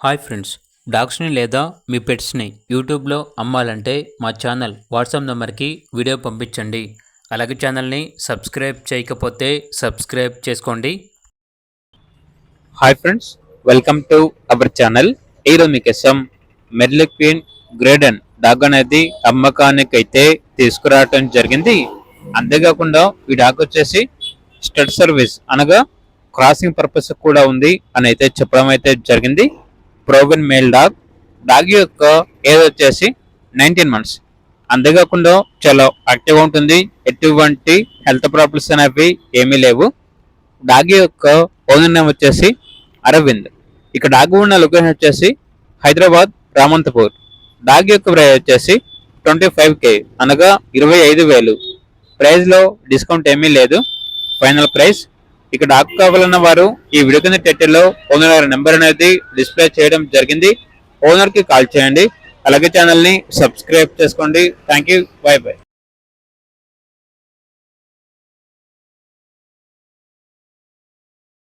Hi friends, డాగ్స్ని లేదా మీ పెట్స్ని యూట్యూబ్లో అమ్మాలంటే మా ఛానల్ వాట్సాప్ నెంబర్కి వీడియో పంపించండి. అలాగే ఛానల్ని సబ్స్క్రైబ్ చేయకపోతే సబ్స్క్రైబ్ చేసుకోండి. Hi friends, welcome to our channel. ఈరోజు మీకోసం మెర్లిక్విన్ గ్రేడెన్ డాగ్ అనేది అమ్మకానికి అయితే తీసుకురావటం జరిగింది. అంతేకాకుండా ఈ డాగ్ వచ్చేసి స్టడ్ సర్వీస్ అనగా క్రాసింగ్ పర్పస్ కూడా ఉంది అని అయితే చెప్పడం అయితే జరిగింది. ప్రోవెన్ మేల్ డాగ్ యొక్క ఏజ్ వచ్చేసి 19 months. అంతేకాకుండా చాలా యాక్టివ్గా ఉంటుంది. ఎటువంటి హెల్త్ ప్రాబ్లమ్స్ అనేవి ఏమీ లేవు. డాగ్ యొక్క ఓనర్ నేమ్ వచ్చేసి అరవింద్. ఇక డాగ్ ఉన్న లొకేషన్ వచ్చేసి హైదరాబాద్ రామంతపూర్. డాగ్ యొక్క ప్రైస్ వచ్చేసి 25K అనగా 25,000. ప్రైస్లో డిస్కౌంట్ ఏమీ లేదు, ఫైనల్ ప్రైస్. ఇక డాగ్ కావాలన్న వారు ఈ వీడియో కింద టైటిల్లో ఓనర్ నెంబర్ అనేది డిస్ప్లే చేయడం జరిగింది. ఓనర్ కి కాల్ చేయండి. అలాగే ఛానల్ ని సబ్స్క్రైబ్ చేసుకోండి. Thank you, by by.